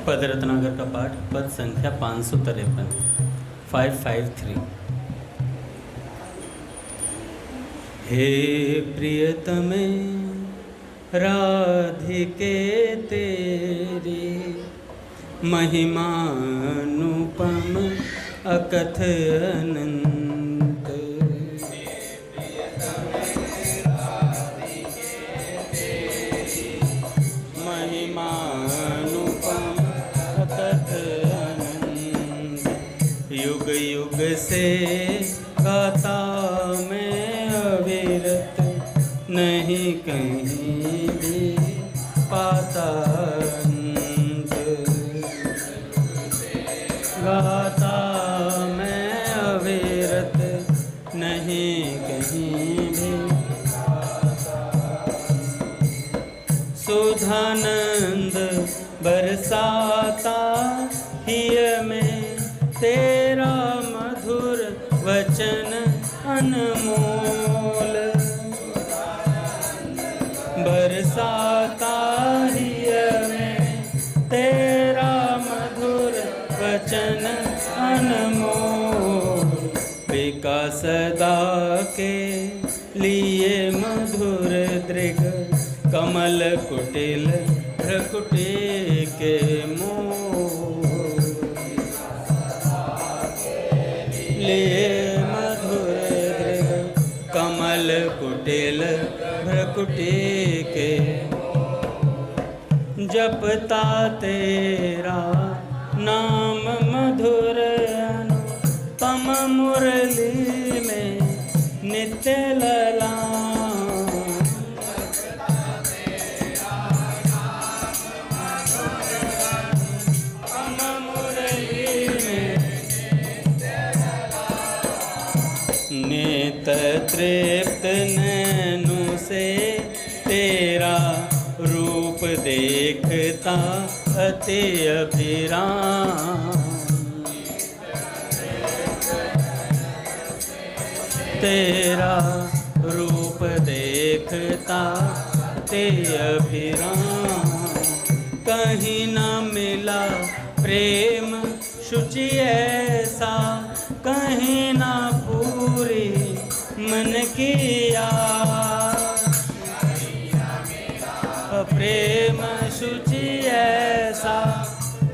पद रत्नाकर का पाठ, पद संख्या 553, 553। हे प्रियतमे राधिके तेरी महिमानुपम अकथ अनंत। महिमानुपम अकथ अनंत। युग युग से गाता मैं अविरत, नहीं कहीं भी पाता अंत। गाता मैं अविरत, नहीं कहीं भी सुधानंद बरसाता हिय में तेरा मधुर वचन अनमोल। बरसाता हिय में तेरा मधुर वचन अनमोल। पिका सदा के लिए मधुर दृग, कमल कुटिल भ्रकुटी के मोह। लिए मधुर दृग, कमल कुटिल भ्रकुटी के। जपता तेरा नाम मधुर अनुपम, मुरली में नित्य ललाम। नेत तृप्त नैनों से तेरा रूप देखता अति अभिराम। तेरा रूप देखता अति अभिराम। कहीं न मिला प्रेम शुचि ऐसा, कहीं ना पूरी मन की आस। प्रेम शुचि ऐसा,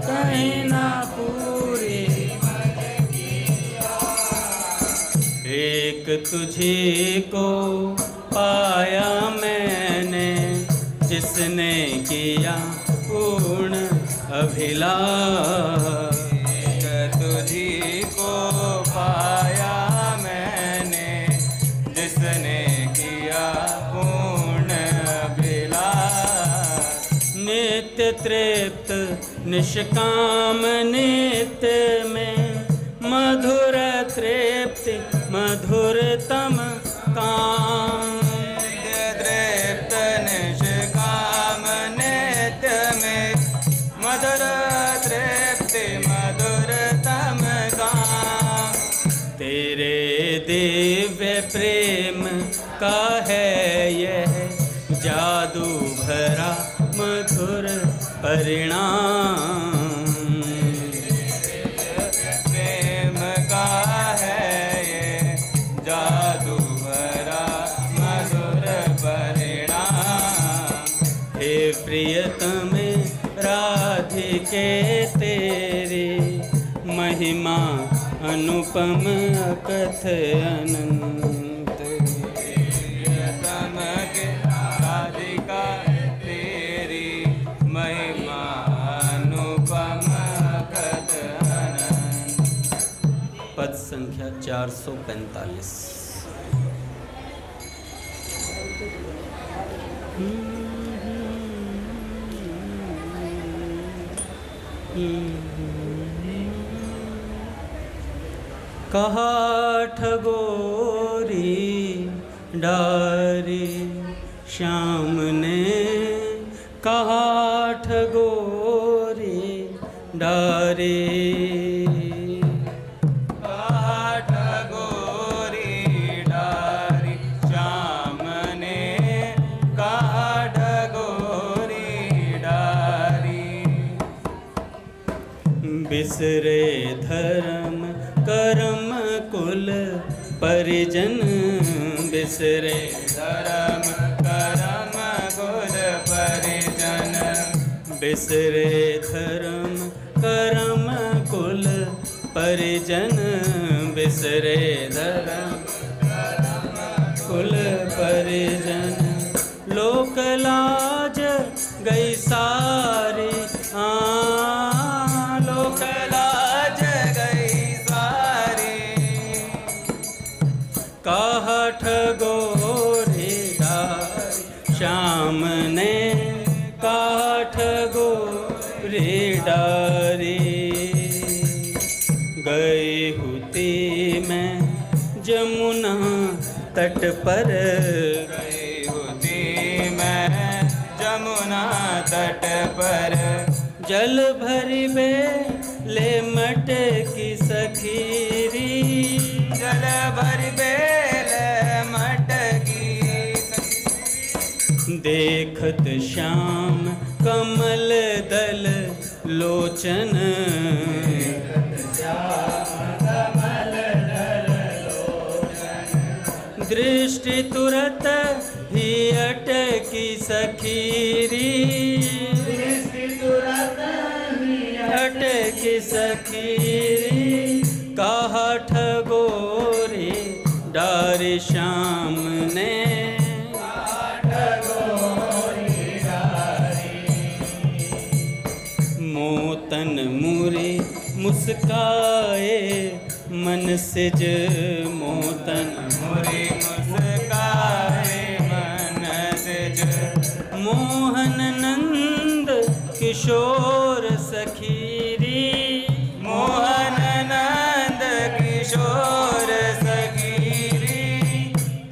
कहीं ना पूरी मन की आस। एक तुझी को पाया मैंने, जिसने किया पूर्ण अभिलाष। तुझी को पाया मैंने, जिसने किया पूर्ण अभिलाष। नित्य तृप्त निष्काम नित्य में, मधुर तृप्ति मधुरतम काम। तृप्त निष्काम नित्य में, मधुर तृप्ति मधुरतम काम। तेरे दिव्य प्रेम का है यह जादू भरा मधुर परिणाम। प्रेम का है ये जादू भरा मधुर परिणाम। हे प्रियतमे राधिके तेरी महिमा अनुपम अकथ अनंत। प्रियतम के राधिका तेरी महिमा अनुपम अकथ अनंत। पद संख्या 445। कहा ठगोरी डारी श्याम ने, कहा ठगोरी डारी। कहा ठगोरी डारी श्याम ने, कहा ठगोरी डारी। बिसरे धर्म करम कुल परिजन, बिसरे धर्म करम कुल परिजन, बिसरे धर्म करम कुल परिजन, बिसरे धर्म कुल परिजन। लोक लाज गई सारी, लोक लाज गई सारी, काहठ गोरे डारी श्याम ने, काहठ गोरे डारी। गई हुती मैं जमुना तट पर, गई होती मैं जमुना तट पर, जल भरी बे ले मट की सखीरी, जल भर बेल मटकी सखीरी। देखत श्याम कमल दल लोचन, दृष्टि तुरत ही अटकी सखीरी, अटकी सखीरी। काहठ गोरी डारी श्याम ने, मोतन मुरी मुस्काए मन सिज, मोतन मुरी मुस्काए मन सिज, मोहन नंद किशोर सखीरी, मोहन नंद किशोर सखीरी।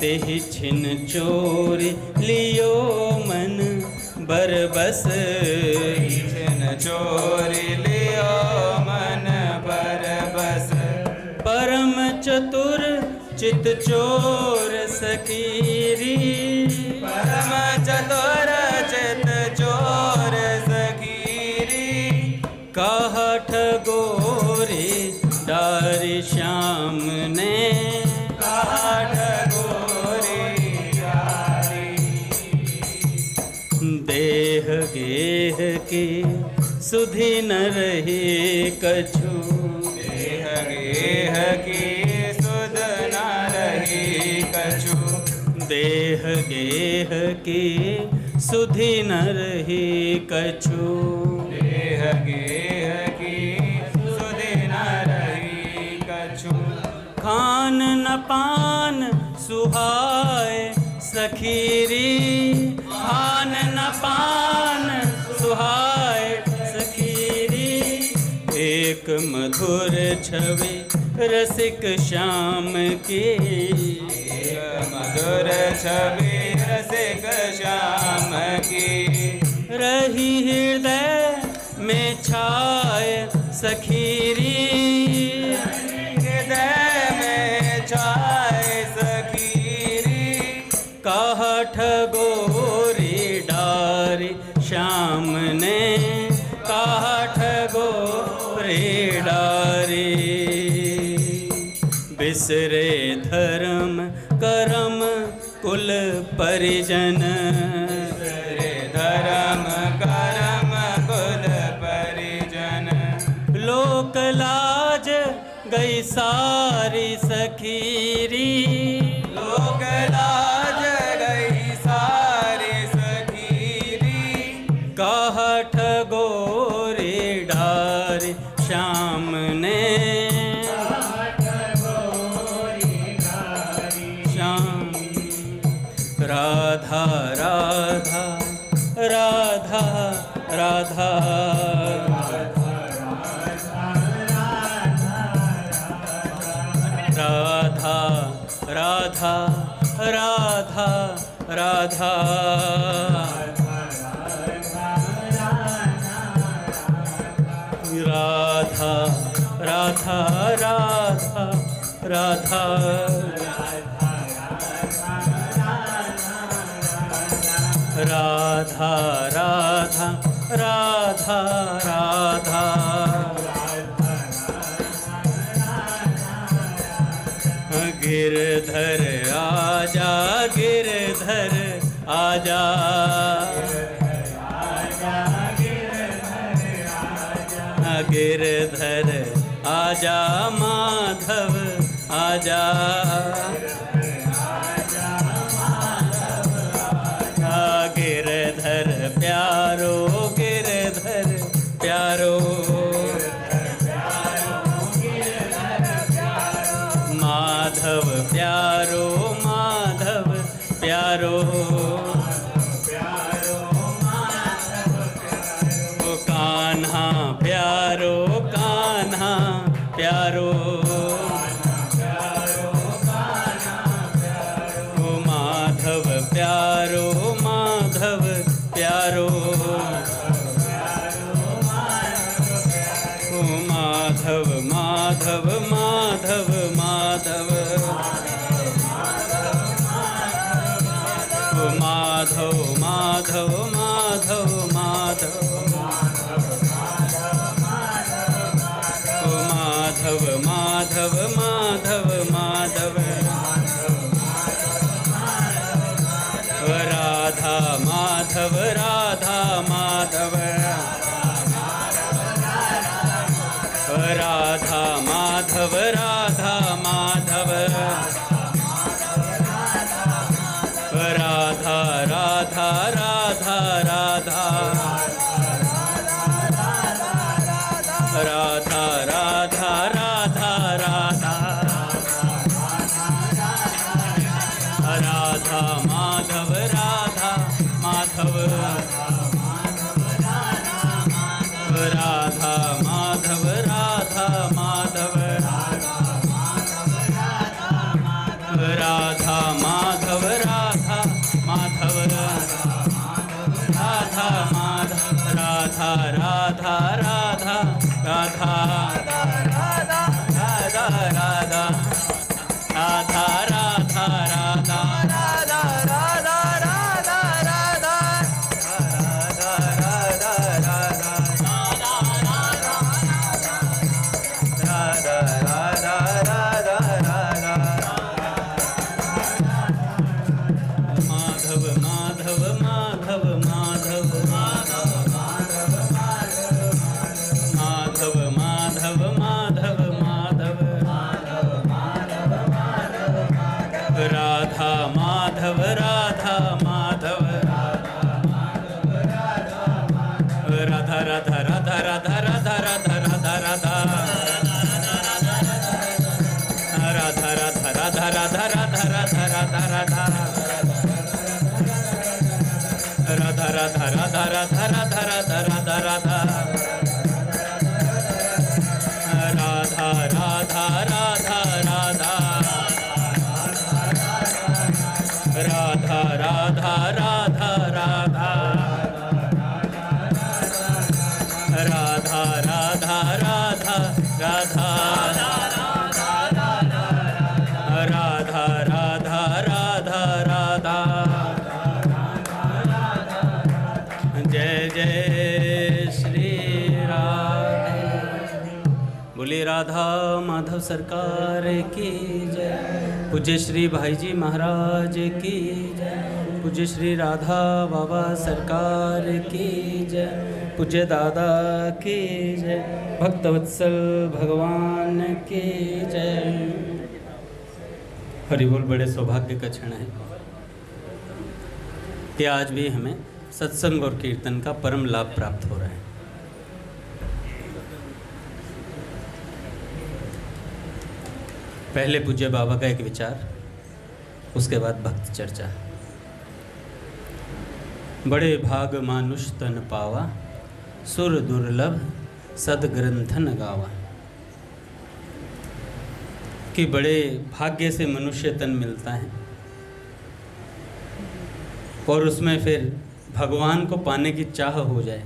तेहि छिन चोरी लियो मन बरबस, छिन चोरी लियो मन बरबस, परम चतुर चित चोर सखीरी, परम चतुर चित चोर सखीरी। काहठ गोरी डारी श्याम ने, काहठ गोरी डारी। देह गेह की सुधि न रही कछु, देह गेह की सुध न रही कछु, देह गेह की सुधि न रही कछु। देह गेह की सुध न रही कछु, खान न पान सुहाए सखीरी, खान न पान सुहाए सखीरी। एक मधुर छवि रसिक श्याम की, मधुर छवि रसिक श्याम की। रही हृदय में छाए सखीरी, हृदय में छाए सखीरी। काहठ गोरी डारी श्याम ने, काहठ गोरी डारी। बिसरे धर्म करम कुल परिजन, बिसरे धर्म करम कुल परिजन। लोक लाज गई सारी सखीरी, लोक लाज गई सारी सखीरी। काहठ गोरी डारी श्याम ने, श्याम। राधा राधा राधा राधा, राधा राधा राधा राधा। राधा राधा राधा राधा, राधा राधा राधा राधा। गिरधर आजा माधव आजा, गिरधर प्यारो गिरधर प्यारो, माधव प्यारो माधव प्यारो, कान्हा प्यारो कान्हा प्यारो, माधव प्यारो माधव प्यारो, माधव माधव माधव माधव, माधव माधव माधव माधव, माधव माधव माधव माधव, राधा माधव राधा माधव, राधा माधव राधा माधव, राधा राधा राधा राधा, राधा राधा राधा राधा, राधा माधव राधा माधव, राधा माधव राधा माधव, राधा माधव राधा माधव, राधा माधव राधा राधा राधा राधा, राधा राधा राधा राधा राधा राधा माधव माधव माधव माधव, माधव माधव माधव माधव, राधा माधव राधा माधव, राधा राधा राधा राधा राधा राधा राधा राधा, राधा राधा राधा राधा राधा राधा राधा राधा, राधा राधा राधा राधा राधा राधा राधा राधा, राधा राधा राधा राधा, राधा राधा राधा राधा, राधा राधा राधा राधा, राधा राधा राधा राधा, जय जय श्री राधे। बोली राधा माधव सरकार की जय, पूज्य श्री भाई जी महाराज की जय, पूज्य श्री राधा बाबा सरकार की जय, पूज्य दादा की जय, भक्तवत्सल भगवान की जय। हरि बोल। बड़े सौभाग्य का क्षण है कि आज भी हमें सत्संग और कीर्तन का परम लाभ प्राप्त हो रहा है। पहले पूज्य बाबा का एक विचार, उसके बाद भक्त चर्चा। बड़े भाग मानुष तन पावा, सुर दुर्लभ सदग्रंथन गावा। कि बड़े भाग्य से मनुष्य तन मिलता है और उसमें फिर भगवान को पाने की चाह हो जाए।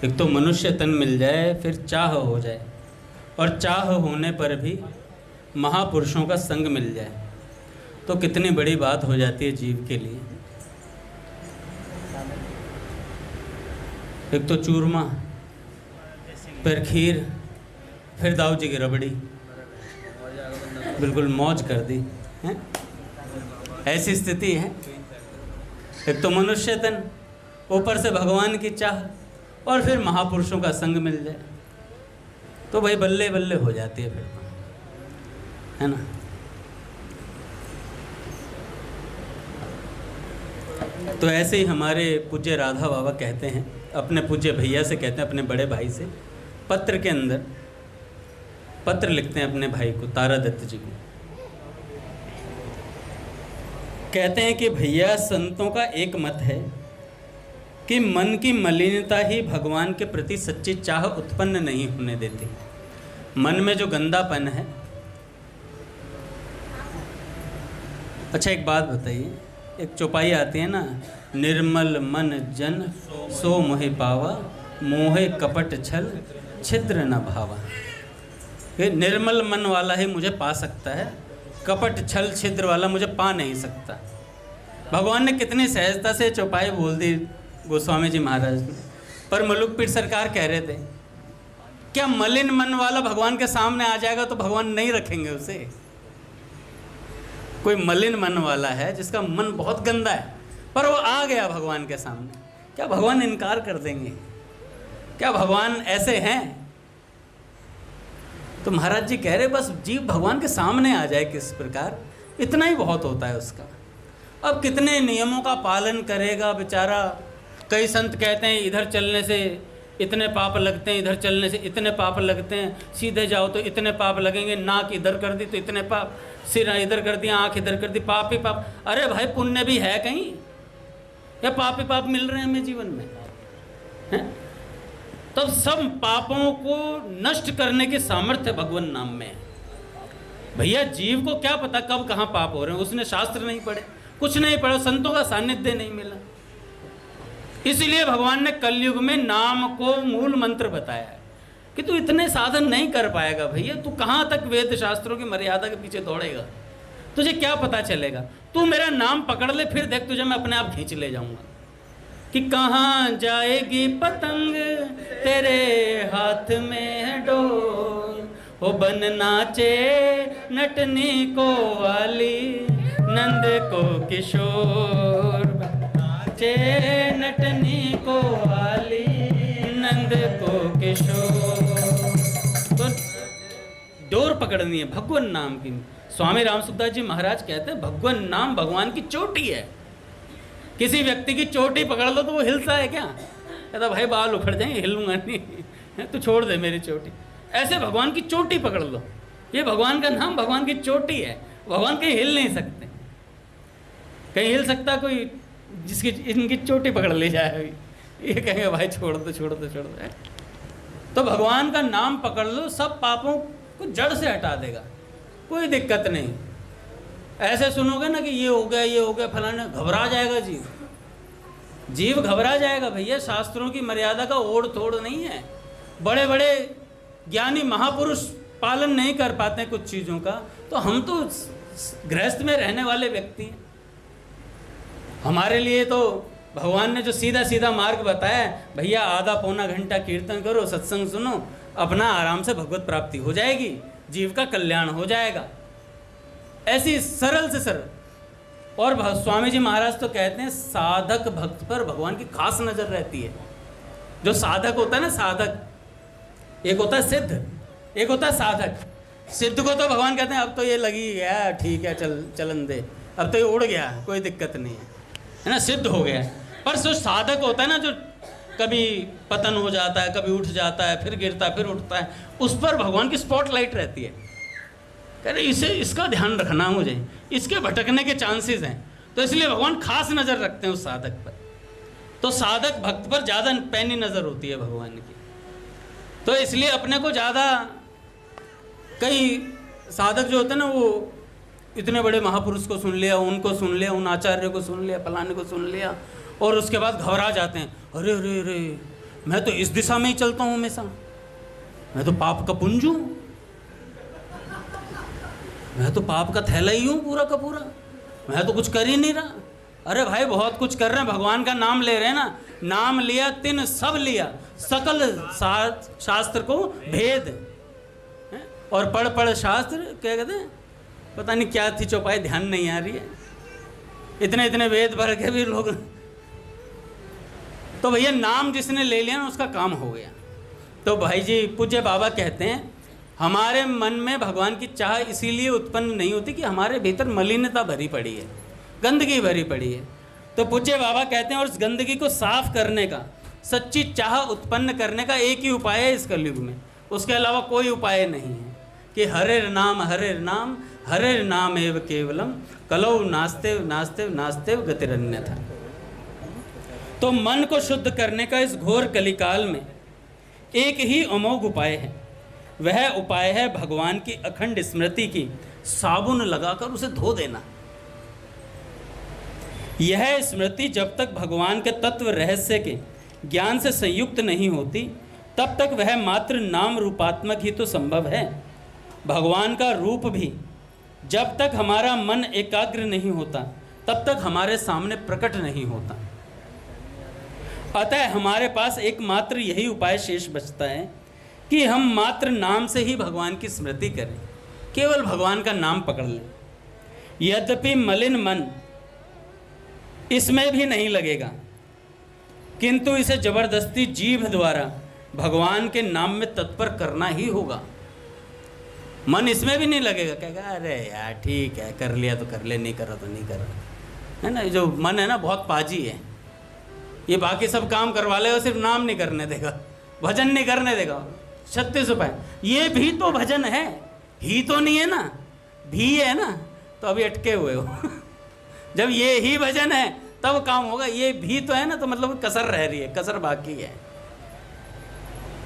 एक तो मनुष्य तन मिल जाए, फिर चाह हो जाए, और चाह होने पर भी महापुरुषों का संग मिल जाए, तो कितनी बड़ी बात हो जाती है जीव के लिए। एक तो चूरमा, फिर खीर, फिर दाऊ जी की रबड़ी, बिल्कुल मौज कर दी है। ऐसी स्थिति है। एक तो मनुष्य तन, ऊपर से भगवान की चाह, और फिर महापुरुषों का संग मिल जाए तो भाई बल्ले बल्ले हो जाती है फिर, है ना। तो ऐसे ही हमारे पूज्य राधा बाबा कहते हैं, अपने पूज्य भैया से कहते हैं, अपने बड़े भाई से पत्र के अंदर पत्र लिखते हैं अपने भाई को, तारा दत्त जी को। कहते हैं कि भैया संतों का एक मत है कि मन की मलिनता ही भगवान के प्रति सच्ची चाह उत्पन्न नहीं होने देती। मन में जो गंदापन है, अच्छा एक बात बताइए, एक चौपाई आती है ना, निर्मल मन जन सो मोहि पावा, मोहे कपट छल छिद्र न भावा। ये निर्मल मन वाला ही मुझे पा सकता है, कपट छल छिद्र वाला मुझे पा नहीं सकता। भगवान ने कितनी सहजता से चौपाई बोल दी गोस्वामी जी महाराज ने। पर मलुक पीर सरकार कह रहे थे, क्या मलिन मन वाला भगवान के सामने आ जाएगा तो भगवान नहीं रखेंगे उसे? कोई मलिन मन वाला है जिसका मन बहुत गंदा है, पर वो आ गया भगवान के सामने, क्या भगवान इनकार कर देंगे? क्या भगवान ऐसे हैं? तो महाराज जी कह रहे बस जीव भगवान के सामने आ जाए किस प्रकार, इतना ही बहुत होता है उसका। अब कितने नियमों का पालन करेगा बेचारा। कई संत कहते हैं इधर चलने से इतने पाप लगते हैं, इधर चलने से इतने पाप लगते हैं, सीधे जाओ तो इतने पाप लगेंगे, नाक इधर कर दी तो इतने पाप, सिर इधर कर दिया, आँख इधर कर दी, पाप ही पाप। अरे भाई पुण्य भी है कहीं, या पाप ही पाप मिल रहे हैं हमें जीवन में, हैं? तब सब पापों को नष्ट करने की सामर्थ्य भगवान नाम में है। भैया जीव को क्या पता कब कहाँ पाप हो रहे हैं, उसने शास्त्र नहीं पढ़े, कुछ नहीं पढ़ा, संतों का सानिध्य नहीं मिला। इसलिए भगवान ने कलयुग में नाम को मूल मंत्र बताया है कि तू इतने साधन नहीं कर पाएगा भैया, तू कहाँ तक वेद शास्त्रों की मर्यादा के पीछे दौड़ेगा, तुझे क्या पता चलेगा। तू मेरा नाम पकड़ ले, फिर देख तुझे मैं अपने आप खींच ले जाऊंगा। कि कहाँ जाएगी पतंग तेरे हाथ में है डोर, हो बन नाचे नटनी को वाली, नंद को किशोर, नाचे नटनी को वाली, नंद को किशोर। तो डोर पकड़नी है भगवान नाम की। स्वामी राम सुखदास जी महाराज कहते हैं भगवान नाम भगवान की चोटी है। किसी व्यक्ति की चोटी पकड़ लो तो वो हिलता है क्या? कहता भाई बाल उखड़ जाएंगे, हिलूंगा नहीं, तू छोड़ दे मेरी चोटी। ऐसे भगवान की चोटी पकड़ लो, ये भगवान का नाम भगवान की चोटी है। भगवान कहीं हिल नहीं सकते, कहीं हिल सकता कोई जिसकी इनकी चोटी पकड़ ली जाए, ये कहेंगे भाई छोड़ दो छोड़ दो छोड़ दो। तो भगवान का नाम पकड़ लो, सब पापों को जड़ से हटा देगा, कोई दिक्कत नहीं। ऐसे सुनोगे ना कि ये हो गया फलाना, घबरा जाएगा जीव, जीव घबरा जाएगा भैया। शास्त्रों की मर्यादा का ओढ़ तोड़ नहीं है। बड़े बड़े ज्ञानी महापुरुष पालन नहीं कर पाते हैं कुछ चीज़ों का, तो हम तो गृहस्थ में रहने वाले व्यक्ति हैं। हमारे लिए तो भगवान ने जो सीधा सीधा मार्ग बताया है, भैया आधा पौना घंटा कीर्तन करो, सत्संग सुनो, अपना आराम से भगवत प्राप्ति हो जाएगी, जीव का कल्याण हो जाएगा। ऐसी सरल से सरल। और स्वामी जी महाराज तो कहते हैं साधक भक्त पर भगवान की खास नज़र रहती है। जो साधक होता है ना, साधक, एक होता है सिद्ध, एक होता है साधक। सिद्ध को तो भगवान कहते हैं अब तो ये लगी गया, ठीक है चलन दे, अब तो ये उड़ गया, कोई दिक्कत नहीं है ना, सिद्ध हो गया। पर जो साधक होता है ना, जो कभी पतन हो जाता है, कभी उठ जाता है, फिर गिरता है, फिर उठता है, उस पर भगवान की स्पॉटलाइट रहती है। कह रहे इसे, इसका ध्यान रखना, मुझे इसके भटकने के चांसेस हैं, तो इसलिए भगवान खास नज़र रखते हैं उस साधक पर। तो साधक भक्त पर ज़्यादा पैनी नज़र होती है भगवान की। तो इसलिए अपने को ज़्यादा, कई साधक जो होते हैं ना, वो इतने बड़े महापुरुष को सुन लिया, उनको सुन लिया, उन आचार्य को सुन लिया, फलाने को सुन लिया, और उसके बाद घबरा जाते हैं, अरे अरे अरे मैं तो इस दिशा में ही चलता हूँ हमेशा, मैं तो पाप का पुंज हूँ, मैं तो पाप का थैला ही हूँ पूरा का पूरा, मैं तो कुछ कर ही नहीं रहा। अरे भाई बहुत कुछ कर रहे हैं, भगवान का नाम ले रहे हैं ना, नाम लिया तिन सब लिया, सकल शास्त्र को भेद, और पढ़ पढ़ शास्त्र, क्या कहते हैं, पता नहीं क्या थी चौपाई, ध्यान नहीं आ रही है, इतने इतने वेद भर के भी लोग। तो भैया नाम जिसने ले लिया ना उसका काम हो गया। तो भाई जी पूज्य बाबा कहते हैं हमारे मन में भगवान की चाह इसीलिए उत्पन्न नहीं होती कि हमारे भीतर मलिनता भरी पड़ी है, गंदगी भरी पड़ी है। तो पूज्य बाबा कहते हैं और उस गंदगी को साफ करने का, सच्ची चाह उत्पन्न करने का एक ही उपाय है इस कलयुग में, उसके अलावा कोई उपाय नहीं है कि हरेर नाम एव केवलम कलौ नास्तेव नास्तेव नास्तेव गतिरन्यथा। तो मन को शुद्ध करने का इस घोर कलिकाल में एक ही अमोघ उपाय है। वह उपाय है भगवान की अखंड स्मृति की साबुन लगाकर उसे धो देना। यह स्मृति जब तक भगवान के तत्व रहस्य के ज्ञान से संयुक्त नहीं होती तब तक वह मात्र नाम रूपात्मक ही तो संभव है। भगवान का रूप भी जब तक हमारा मन एकाग्र नहीं होता तब तक हमारे सामने प्रकट नहीं होता। अतः हमारे पास एकमात्र यही उपाय शेष बचता है कि हम मात्र नाम से ही भगवान की स्मृति करें, केवल भगवान का नाम पकड़ लें। यद्यपि मलिन मन इसमें भी नहीं लगेगा, किंतु इसे जबरदस्ती जीभ द्वारा भगवान के नाम में तत्पर करना ही होगा। मन इसमें भी नहीं लगेगा, कहेगा अरे यार ठीक है कर लिया तो कर ले, नहीं करा तो नहीं करा, है ना। जो मन है ना बहुत पाजी है, ये बाकी सब काम करवा लेगा, सिर्फ नाम नहीं करने देगा, भजन नहीं करने देगा। 36 उपाय, ये भी तो भजन है, ही तो नहीं है ना, भी है ना, तो अभी अटके हुए हो जब ये ही भजन है तब काम होगा, ये भी तो है ना, तो मतलब कसर रह रही है, कसर बाकी है।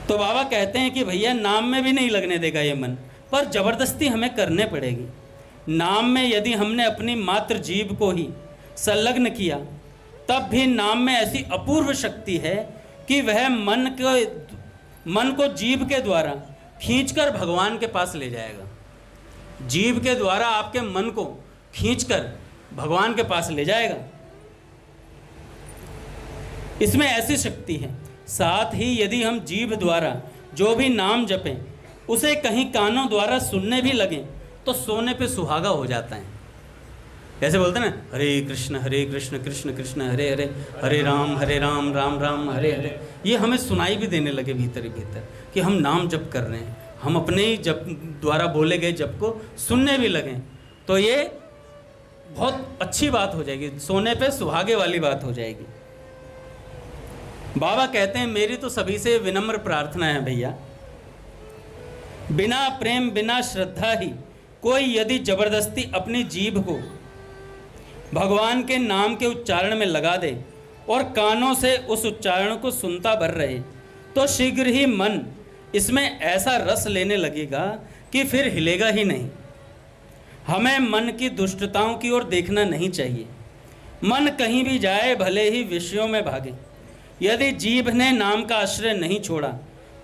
तो बाबा कहते हैं कि भैया नाम में भी नहीं लगने देगा ये मन, पर जबरदस्ती हमें करने पड़ेगी। नाम में यदि हमने अपनी मात्र जीभ को ही संलग्न किया तब भी नाम में ऐसी अपूर्व शक्ति है कि वह मन को जीभ के द्वारा खींचकर भगवान के पास ले जाएगा। जीभ के द्वारा आपके मन को खींचकर भगवान के पास ले जाएगा, इसमें ऐसी शक्ति है। साथ ही यदि हम जीभ द्वारा जो भी नाम जपें उसे कहीं कानों द्वारा सुनने भी लगें तो सोने पे सुहागा हो जाता है। जैसे बोलते हैं ना, हरे कृष्ण कृष्ण कृष्ण हरे हरे, हरे राम राम राम हरे हरे। ये हमें सुनाई भी देने लगे भीतर ही भीतर कि हम नाम जप कर रहे हैं, हम अपने ही जप द्वारा बोले गए जप को सुनने भी लगें, तो ये बहुत अच्छी बात हो जाएगी, सोने पे सुहागे वाली बात हो जाएगी। बाबा कहते हैं मेरी तो सभी से विनम्र प्रार्थना है भैया, बिना प्रेम बिना श्रद्धा ही कोई यदि जबरदस्ती अपनी जीभ को भगवान के नाम के उच्चारण में लगा दे और कानों से उस उच्चारण को सुनता भर रहे तो शीघ्र ही मन इसमें ऐसा रस लेने लगेगा कि फिर हिलेगा ही नहीं। हमें मन की दुष्टताओं की ओर देखना नहीं चाहिए। मन कहीं भी जाए भले ही विषयों में भागे, यदि जीभ ने नाम का आश्रय नहीं छोड़ा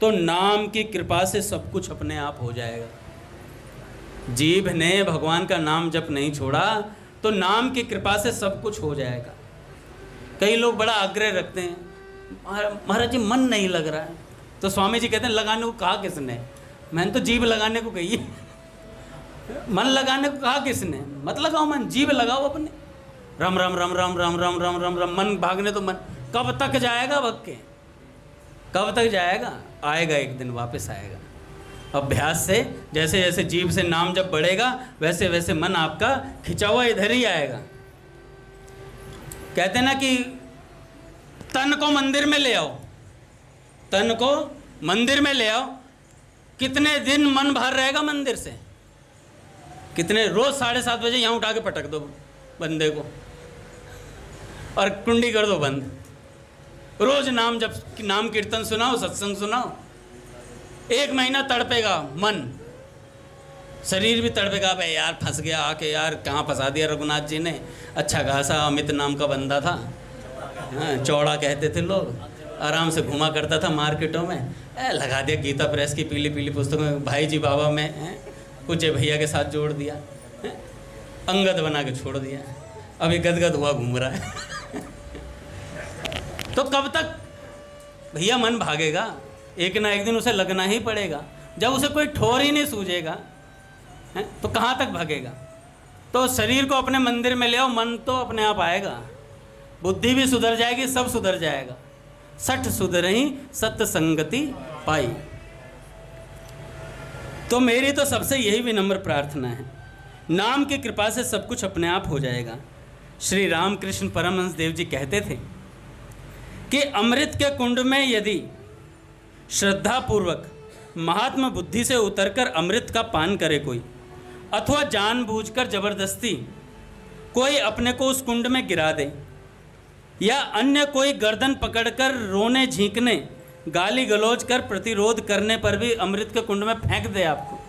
तो नाम की कृपा से सब कुछ अपने आप हो जाएगा। जीभ ने भगवान का नाम जब नहीं छोड़ा तो नाम की कृपा से सब कुछ हो जाएगा। कई लोग बड़ा आग्रह रखते हैं, महाराज जी मन नहीं लग रहा है, तो स्वामी जी कहते हैं लगाने को कहा किसने, मैंने तो जीभ लगाने को कही है मन लगाने को कहा किसने, मत लगाओ मन, जीभ लगाओ अपने, राम राम राम राम राम राम राम राम राम। मन भागने तो मन कब तक जाएगा, भग के कब तक जाएगा, आएगा एक दिन वापस आएगा। अभ्यास से जैसे जैसे जीभ से नाम जब बढ़ेगा वैसे वैसे मन आपका खिंचा हुआ इधर ही आएगा। कहते हैं ना कि तन को मंदिर में ले आओ, तन को मंदिर में ले आओ, कितने दिन मन बाहर रहेगा मंदिर से, कितने रोज 7:30 बजे यहाँ उठा के पटक दो बंदे को और कुंडी कर दो बंद, रोज नाम जब नाम कीर्तन सुनाओ, सत्संग सुनाओ, 1 महीना तड़पेगा मन, शरीर भी तड़पेगा, भाई यार फंस गया आके, यार कहाँ फंसा दिया रघुनाथ जी ने, अच्छा खासा अमित नाम का बंदा था, हाँ चौड़ा कहते थे लोग, आराम से घुमा करता था मार्केटों में, लगा दिया गीता प्रेस की पीली पीली पुस्तकों, भाई जी बाबा में कुछ भैया के साथ जोड़ दिया, अंगद बना के छोड़ दिया, अभी गदगद हुआ घूम रहा है तो कब तक भैया मन भागेगा, एक ना एक दिन उसे लगना ही पड़ेगा। जब उसे कोई ठोर ही नहीं सूझेगा तो कहाँ तक भागेगा। तो शरीर को अपने मंदिर में ले आओ, मन तो अपने आप आएगा, बुद्धि भी सुधर जाएगी, सब सुधर जाएगा। सठ सुधरही सत्य संगति पाई। तो मेरी तो सबसे यही विनम्र प्रार्थना है, नाम की कृपा से सब कुछ अपने आप हो जाएगा। श्री रामकृष्ण परमहंस देव जी कहते थे कि अमृत के कुंड में यदि श्रद्धापूर्वक महात्मा बुद्धि से उतरकर अमृत का पान करे कोई, अथवा जानबूझकर जबरदस्ती कोई अपने को उस कुंड में गिरा दे, या अन्य कोई गर्दन पकड़कर रोने झींकने गाली गलौज कर प्रतिरोध करने पर भी अमृत के कुंड में फेंक दे आपको,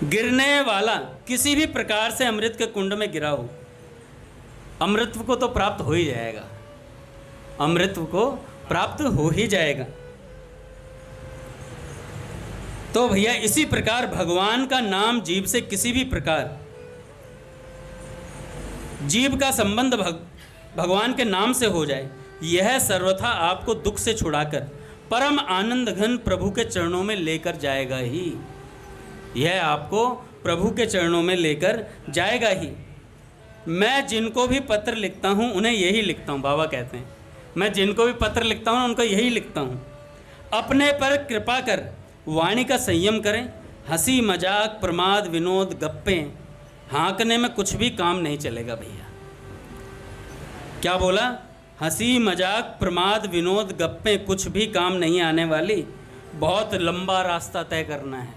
गिरने वाला किसी भी प्रकार से अमृत के कुंड में गिरा हो, अमृतत्व को तो प्राप्त हो ही जाएगा, अमृतत्व को प्राप्त हो ही जाएगा। तो भैया इसी प्रकार भगवान का नाम जीव से किसी भी प्रकार, जीव का संबंध भगवान के नाम से हो जाए, यह सर्वथा आपको दुख से छुड़ाकर परम आनंद घन प्रभु के चरणों में लेकर जाएगा ही, यह आपको प्रभु के चरणों में लेकर जाएगा ही। मैं जिनको भी पत्र लिखता हूँ उन्हें यही लिखता हूँ, बाबा कहते हैं, मैं जिनको भी पत्र लिखता हूँ उनको यही लिखता हूँ, अपने पर कृपा कर वाणी का संयम करें, हंसी मजाक प्रमाद विनोद गप्पे हाँकने में कुछ भी काम नहीं चलेगा भैया। क्या बोला? हंसी मजाक प्रमाद विनोद गप्पे कुछ भी काम नहीं आने वाली। बहुत लंबा रास्ता तय करना है,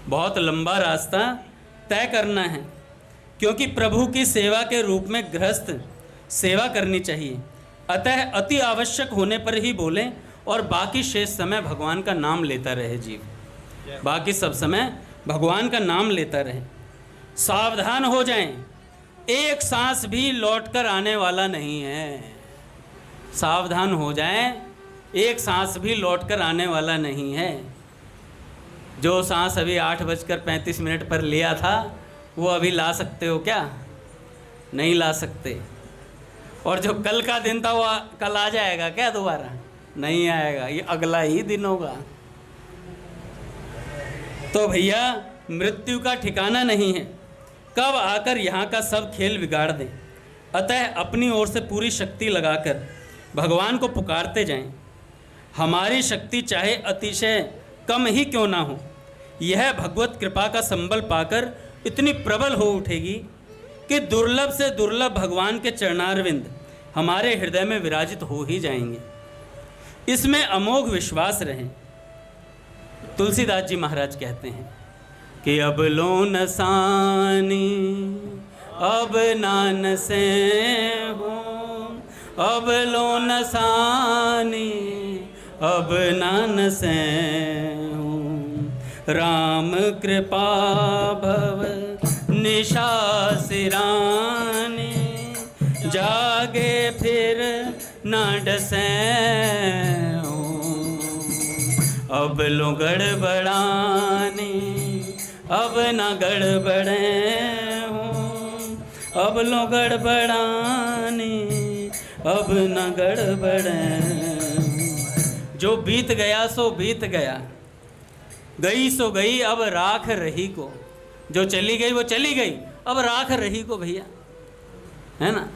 बहुत लंबा रास्ता तय करना है, क्योंकि प्रभु की सेवा के रूप में गृहस्थ सेवा करनी चाहिए। अतः अति आवश्यक होने पर ही बोलें और बाकी शेष समय भगवान का नाम लेता रहे जीव, बाकी सब समय भगवान का नाम लेता रहे। सावधान हो जाएं, एक सांस भी लौटकर आने वाला नहीं है। सावधान हो जाएं, एक सांस भी लौटकर आने वाला नहीं है। जो सांस अभी 8:35 पर लिया था वो अभी ला सकते हो क्या? नहीं ला सकते। और जो कल का दिन था वो कल आ जाएगा क्या दोबारा? नहीं आएगा, ये अगला ही दिन होगा। तो भैया मृत्यु का ठिकाना नहीं है, कब आकर यहाँ का सब खेल बिगाड़ दें। अतः अपनी ओर से पूरी शक्ति लगाकर भगवान को पुकारते जाएं। हमारी शक्ति चाहे अतिशय कम ही क्यों ना हो, यह भगवत कृपा का संबल पाकर इतनी प्रबल हो उठेगी कि दुर्लभ से दुर्लभ भगवान के चरणारविंद हमारे हृदय में विराजित हो ही जाएंगे। इसमें अमोघ विश्वास रहे। तुलसीदास जी महाराज कहते हैं कि अब लो नसानी अब नान से हो, अब लो नसानी अब नान से हो, राम कृपा भव निशा सिरानी, जागे फिर ना डसे हो, अब लो गड़बड़ानी अब ना गड़बड़े हो, अब लो गड़बड़ानी अब ना गड़बड़े। जो बीत गया सो बीत गया, गई सो गई अब राख रही को। जो चली गई वो चली गई, अब राख रही को भैया, है ना।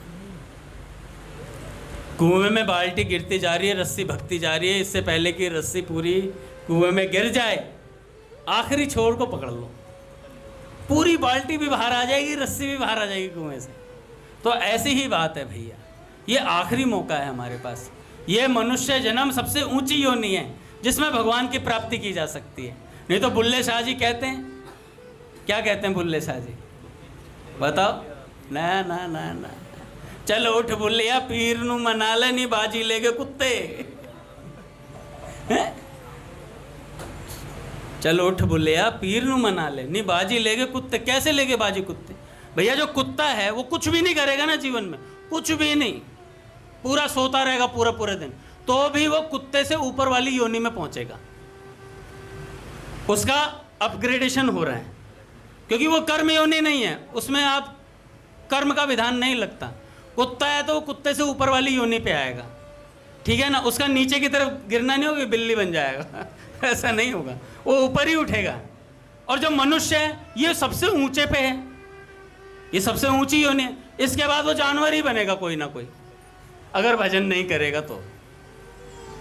कुएं में बाल्टी गिरती जा रही है, रस्सी भगती जा रही है, इससे पहले कि रस्सी पूरी कुएं में गिर जाए आखिरी छोर को पकड़ लो, पूरी बाल्टी भी बाहर आ जाएगी, रस्सी भी बाहर आ जाएगी कुएं से। तो ऐसी ही बात है भैया, ये आखिरी मौका है हमारे पास। ये मनुष्य जन्म सबसे ऊंची योनि है जिसमें भगवान की प्राप्ति की जा सकती है। नहीं तो बुल्ले शाह जी कहते हैं, क्या कहते हैं बुल्ले शाह जी, बताओ? ना ना ना ना, चल उठ बुल्लिया पीर नू मना ले, नी बाजी लेगे कुत्ते। चलो उठ बुल्लिया पीर नू मना ले, नी बाजी लेगे कुत्ते। कैसे लेगे बाजी कुत्ते? भैया जो कुत्ता है वो कुछ भी नहीं करेगा ना जीवन में, कुछ भी नहीं, पूरा सोता रहेगा पूरे दिन, तो भी वो कुत्ते से ऊपर वाली योनि में पहुंचेगा। उसका अपग्रेडेशन हो रहा है, क्योंकि वो कर्म योनि नहीं है, उसमें आप कर्म का विधान नहीं लगता। कुत्ता है तो वो कुत्ते से ऊपर वाली योनि पे आएगा, ठीक है ना। उसका नीचे की तरफ गिरना नहीं होगा, बिल्ली बन जाएगा ऐसा नहीं होगा, वो ऊपर ही उठेगा। और जो मनुष्य है ये सबसे ऊंचे पे है, ये सबसे ऊंची योनि है। इसके बाद वो जानवर ही बनेगा कोई ना कोई, अगर भजन नहीं करेगा तो।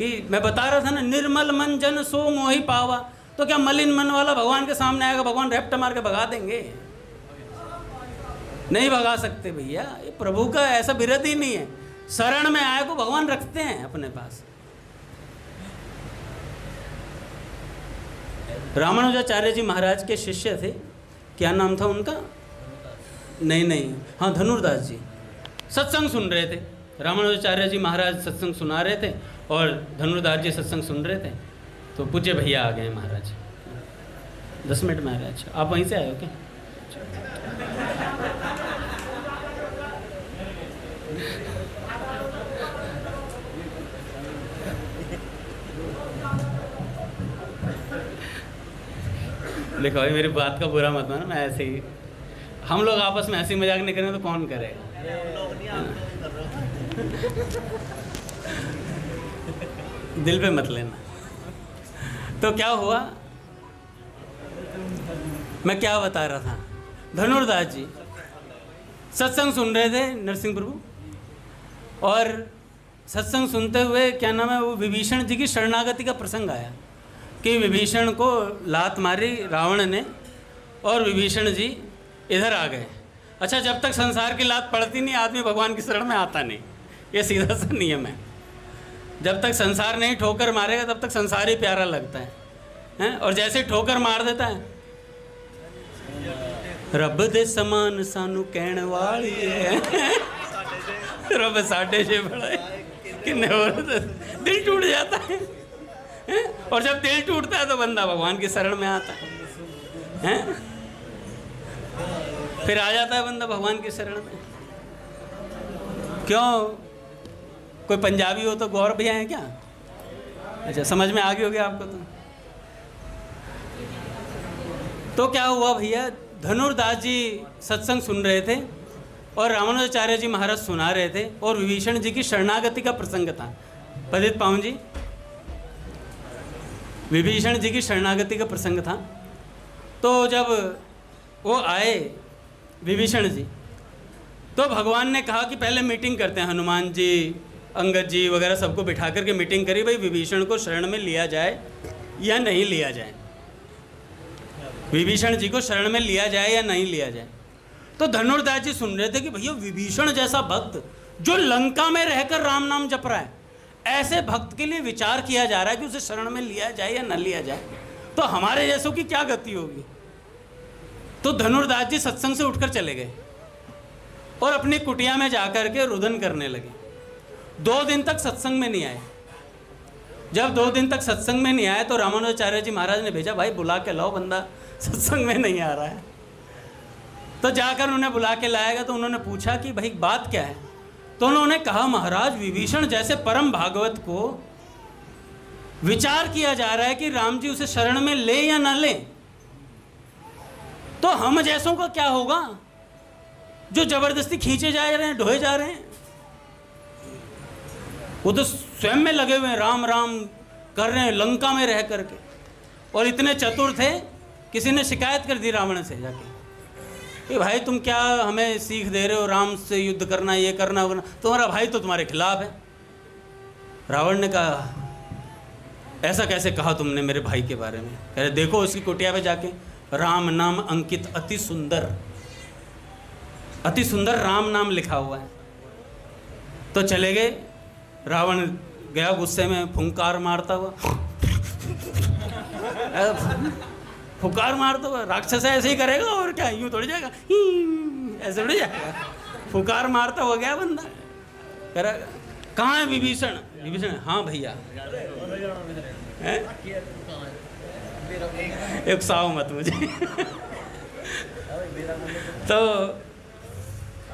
कि मैं बता रहा था ना, निर्मल मन जन सो मोहि पावा। तो क्या मलिन मन वाला भगवान के सामने आएगा, भगवान रैप्ट मार के भगा देंगे? नहीं भगा सकते भैया। ये प्रभु का ऐसा विरोध ही नहीं है। शरण में आए को भगवान रखते हैं अपने पास। रामानुजाचार्य जी महाराज के शिष्य थे, क्या नाम था उनका? नहीं, हाँ, धनुर्दास जी सत्संग सुन रहे थे। रामानुजाचार्य जी महाराज सत्संग सुना रहे थे और धनुर्दास जी सत्संग सुन रहे थे। तो पूज्य भैया आ गए महाराज, 10 मिनट में आ गए। अच्छा, आप वहीं से आए हो क्या? देखो भाई, मेरी बात का बुरा मत मानो, मैं ऐसे ही, हम लोग आपस में ऐसी मजाक नहीं करें तो कौन करेगा? दिल पे मत लेना। तो क्या हुआ, मैं क्या बता रहा था? धनुर्दास जी सत्संग सुन रहे थे नरसिंह प्रभु, और सत्संग सुनते हुए क्या नाम है, वो विभीषण जी की शरणागति का प्रसंग आया कि विभीषण को लात मारी रावण ने और विभीषण जी इधर आ गए। अच्छा, जब तक संसार की लात पड़ती नहीं आदमी भगवान की शरण में आता नहीं, ये सीधा सा नियम है। जब तक संसार नहीं ठोकर मारेगा तब तक संसार ही प्यारा लगता है? और जैसे ठोकर मार देता है, रब दे समान सानू कहण वाली है, रब साडे से बड़ा है, किन्ने और दिल टूट जाता है। और जब दिल टूटता है तो बंदा भगवान की शरण में आता है, फिर आ जाता है बंदा भगवान की शरण में। क्यों? कोई पंजाबी हो तो गौर भैया हैं क्या? अच्छा, समझ में आ गई होगी आपको। तो क्या हुआ भैया, धनुर्दास जी सत्संग सुन रहे थे और रामानुजाचार्य जी महाराज सुना रहे थे और विभीषण जी की शरणागति का प्रसंग था। पतित पावन जी, विभीषण जी की शरणागति का प्रसंग था। तो जब वो आए विभीषण जी, तो भगवान ने कहा कि पहले मीटिंग करते हैं। हनुमान जी, अंगद जी वगैरह सबको बिठा करके मीटिंग करी, भाई विभीषण को शरण में लिया जाए या नहीं लिया जाए, विभीषण जी को शरण में लिया जाए या नहीं लिया जाए। तो धनुर्दास जी सुन रहे थे कि भैया विभीषण जैसा भक्त जो लंका में रहकर राम नाम जप रहा है, ऐसे भक्त के लिए विचार किया जा रहा है कि उसे शरण में लिया जाए या न लिया जाए, तो हमारे जैसों की क्या गति होगी। तो धनुर्दास जी सत्संग से उठकर चले गए और अपनी कुटिया में जाकर के रुदन करने लगे। 2 दिन तक सत्संग में नहीं आए। जब 2 दिन तक सत्संग में नहीं आए तो रामानुजाचार्य जी महाराज ने भेजा, भाई बुला के लाओ, बंदा सत्संग में नहीं आ रहा है। तो जाकर उन्हें बुला के लाएगा तो उन्होंने पूछा कि भाई बात क्या है। तो उन्होंने कहा, महाराज विभीषण जैसे परम भागवत को विचार किया जा रहा है कि राम जी उसे शरण में ले या ना ले, तो हम जैसों का क्या होगा जो जबरदस्ती खींचे जा रहे हैं, ढोए जा रहे हैं। वो तो स्वयं में लगे हुए हैं, राम राम कर रहे हैं लंका में रह करके, और इतने चतुर थे। किसी ने शिकायत कर दी रावण से जाके कि भाई तुम क्या हमें सीख दे रहे हो, राम से युद्ध करना, ये करना वो करना, तुम्हारा भाई तो तुम्हारे खिलाफ है। रावण ने कहा, ऐसा कैसे कहा तुमने मेरे भाई के बारे में? कह रहे देखो उसकी कुटिया पे जाके राम नाम अंकित, अति सुंदर राम नाम लिखा हुआ है। तो चले गए। रावण गया गुस्से में, फुंकार मारता हुआ, फुकार मारता हुआ। राक्षस ऐसे ही करेगा और क्या, यूं थोड़ी जाएगा, ऐसे थोड़ी जाएगा। फुकार मारता हुआ गया बंदा। कह रहा कहाँ है विभीषण? विभीषण, हाँ भैया। एक साव मत मुझे। तो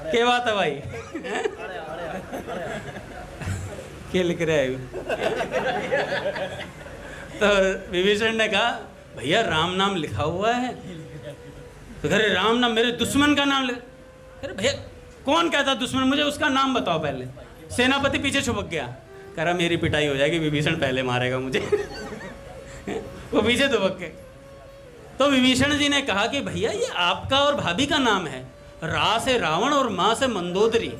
क्या बात है भाई? क्या लिख रहे हैं? तो विभीषण ने कहा, भैया राम नाम लिखा हुआ है। तो कह रहे राम नाम, मेरे दुश्मन का नाम लिखा। अरे भैया कौन कहता दुश्मन, मुझे उसका नाम बताओ पहले। सेनापति पीछे छुपक गया, कह रहा मेरी पिटाई हो जाएगी, विभीषण पहले मारेगा मुझे। वो पीछे दुबक के। तो विभीषण जी ने कहा कि भैया ये आपका और भाभी का नाम है, रा से रावण और माँ से मंदोदरी।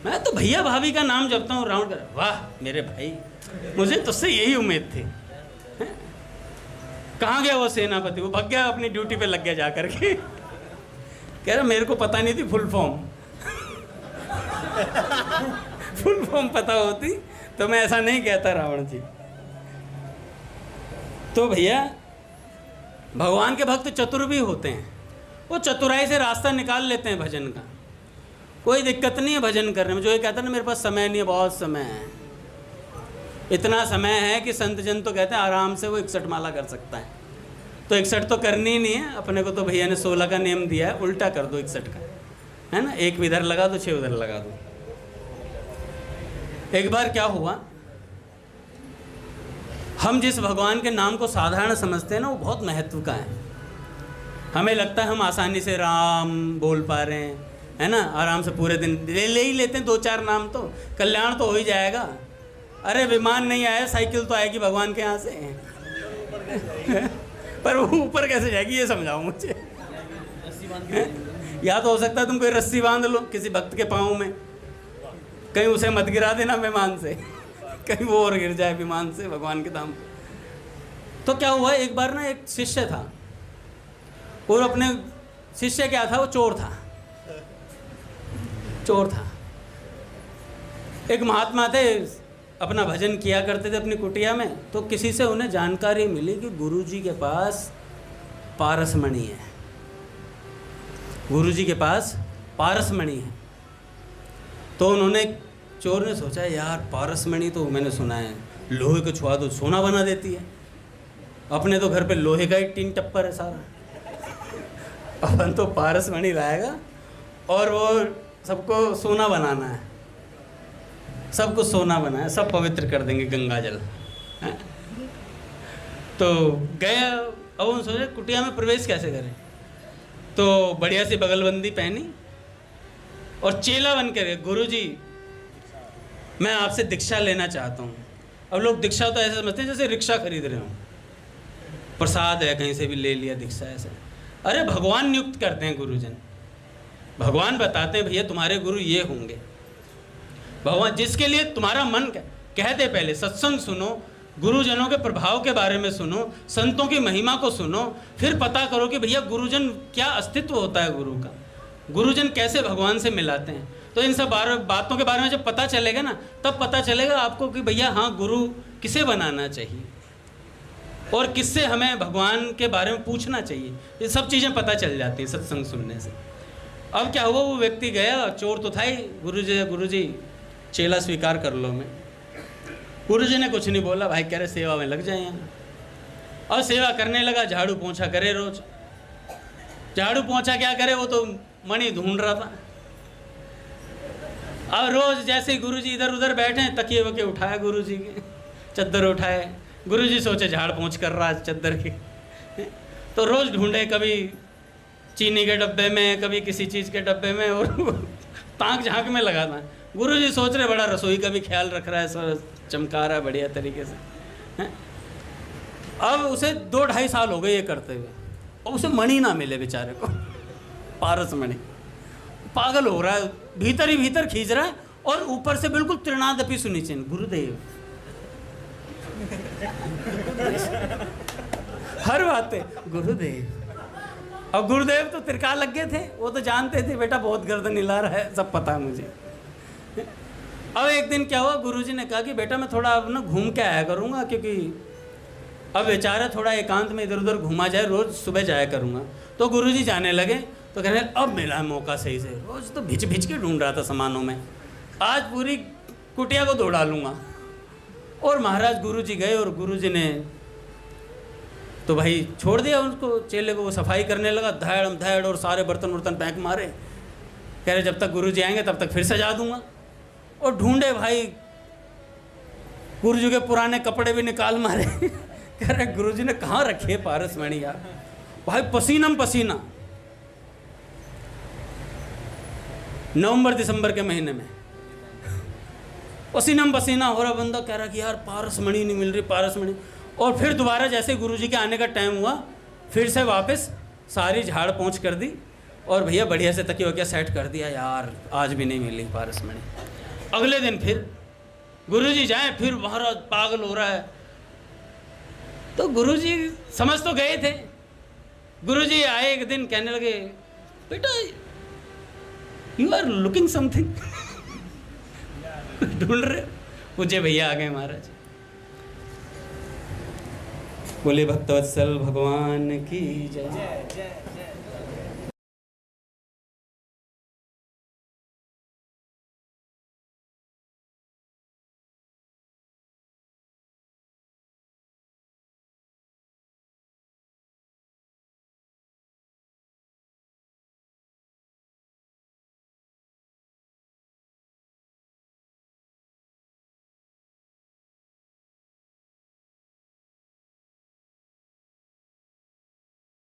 मैं तो भैया भाभी का नाम जपता हूँ। रावण कर, वाह मेरे भाई, मुझे तुझसे यही उम्मीद थी। कहाँ गया वो सेनापति? वो भाग गया, अपनी ड्यूटी पे लग गया जा करके। कह रहा मेरे को पता नहीं थी फुल फॉर्म। फुल फॉर्म पता होती तो मैं ऐसा नहीं कहता रावण जी। तो भैया भगवान के भक्त चतुर भी होते हैं, वो चतुराई से रास्ता निकाल लेते हैं भजन का। कोई दिक्कत नहीं है भजन करने में। जो ये कहता है ना मेरे पास समय नहीं है, बहुत समय है, इतना समय है कि संत जन तो कहते हैं आराम से वो 61 माला कर सकता है। तो 61 तो करनी ही नहीं है अपने को, तो भैया ने 16 का नियम दिया है, उल्टा कर दो 61 का, है ना। एक इधर लगा दो, 6 उधर लगा दो। एक बार क्या हुआ, हम जिस भगवान के नाम को साधारण समझते हैं ना, वो बहुत महत्व का है। हमें लगता है हम आसानी से राम बोल पा रहे हैं, है ना, आराम से पूरे दिन ले ही लेते हैं 2-4 नाम, तो कल्याण तो हो ही जाएगा। अरे विमान नहीं आया, साइकिल तो आएगी भगवान के यहाँ से। पर वो ऊपर कैसे जाएगी ये समझाओ मुझे। या तो हो सकता है तुम कोई रस्सी बांध लो किसी भक्त के पाँव में, कहीं उसे मत गिरा देना विमान से, कहीं वो और गिर जाए विमान से भगवान के धाम। तो क्या हुआ, एक बार ना एक शिष्य था, और अपने शिष्य क्या था, वो चोर था। चोर था। एक महात्मा थे, अपना भजन किया करते थे अपनी कुटिया में। तो किसी से उन्हें जानकारी मिली कि गुरुजी के पास पारसमणि है, गुरुजी के पास पारसमणि है। तो उन्होंने, चोर ने सोचा यार पारसमणि तो मैंने सुना है लोहे को छुआ दो सोना बना देती है, अपने तो घर पे लोहे का ही टीन टप्पर है सारा, अपन तो पारसमणि लाएगा और वो सबको सोना बनाना है, सबको सोना बनाना है, सब पवित्र कर देंगे गंगा जल। तो गया, अब उन सोचे कुटिया में प्रवेश कैसे करें। तो बढ़िया सी बगलबंदी पहनी और चेला बन कर, गुरुजी मैं आपसे दीक्षा लेना चाहता हूँ। अब लोग दीक्षा तो ऐसे समझते हैं जैसे रिक्शा खरीद रहे हो, प्रसाद है कहीं से भी ले लिया दीक्षा ऐसे। अरे भगवान नियुक्त करते हैं गुरुजन, भगवान बताते हैं भैया तुम्हारे गुरु ये होंगे। भगवान जिसके लिए तुम्हारा मन कहते, पहले सत्संग सुनो, गुरुजनों के प्रभाव के बारे में सुनो, संतों की महिमा को सुनो, फिर पता करो कि भैया गुरुजन क्या अस्तित्व होता है गुरु का, गुरुजन कैसे भगवान से मिलाते हैं। तो इन सब बातों के बारे में जब पता चलेगा ना, तब पता चलेगा आपको कि भैया हाँ गुरु किसे बनाना चाहिए और किससे हमें भगवान के बारे में पूछना चाहिए। ये सब चीज़ें पता चल जाती हैं सत्संग सुनने से। अब क्या हुआ, वो व्यक्ति गया, चोर तो था ही, गुरुजी चेला स्वीकार कर लो। मैं गुरुजी ने कुछ नहीं बोला, भाई कह रहे सेवा में लग जाए यहाँ। और सेवा करने लगा, झाड़ू पोंछा करे रोज। झाड़ू पोंछा क्या करे, वो तो मणि ढूंढ रहा था। अब रोज जैसे ही गुरुजी इधर उधर बैठे, तकिए वकिए उठाया गुरुजी के, चद्दर उठाए, गुरुजी सोचे झाड़ पोंछ कर रहा है चद्दर की। तो रोज ढूंढे, कभी चीनी के डब्बे में, कभी किसी चीज़ के डब्बे में, और ताक झांक में लगा था। गुरुजी सोच रहे बड़ा रसोई का भी ख्याल रख रहा है, सब चमका रहा है बढ़िया तरीके से। अब उसे 2-2.5 साल हो गए ये करते हुए, और उसे मणि ना मिले बेचारे को, पारस मणि। पागल हो रहा है, भीतर ही भीतर खींच रहा है, और ऊपर से बिल्कुल तृणादपि सुनिचिन, गुरुदेव हर बात पे गुरुदेव। अब गुरुदेव तो तिरका लग गए थे, वो तो जानते थे बेटा बहुत गर्दन हिला रहा है, सब पता है मुझे। अब एक दिन क्या हुआ, गुरुजी ने कहा कि बेटा मैं थोड़ा अब ना घूम के आया करूँगा, क्योंकि अब बेचारा थोड़ा एकांत में इधर उधर घूमा जाए, रोज़ सुबह जाया करूँगा। तो गुरुजी जाने लगे, तो कह रहे अब मिला है मौका सही से, रोज़ तो भिच भिच के ढूंढ रहा था सामानों में, आज पूरी कुटिया को दौड़ा लूँगा। और महाराज गुरुजी गए, और गुरुजी ने तो भाई छोड़ दिया उसको, चेले को, वो सफाई करने लगा, धैड़ धैड़, और सारे बर्तन वर्तन पैक मारे। कह रहे जब तक गुरुजी आएंगे तब तक फिर सजा दूंगा। और ढूंढे भाई, गुरुजी के पुराने कपड़े भी निकाल मारे। कह रहे गुरुजी ने कहाँ रखे पारसमणि यार, भाई पसीनम पसीना। नवंबर दिसंबर के महीने में पसीनम पसीना हो रहा, बंदा कह रहा कि यार पारसमणि नहीं मिल रही, पारसमणि। और फिर दोबारा जैसे गुरुजी के आने का टाइम हुआ, फिर से वापस सारी झाड़ पोंछ कर दी, और भैया बढ़िया से तकिया वकिया सेट कर दिया, यार आज भी नहीं मिली पारसमणि। अगले दिन फिर गुरुजी जाए, फिर महाराज पागल हो रहा है। तो गुरुजी समझ तो गए थे। गुरुजी आए एक दिन, कहने लगे बेटा यू आर लुकिंग समथिंग, ढूंढ रहे हो। पूछे भैया आ गए महाराज। बोले भक्तवत्सल भगवान की जय।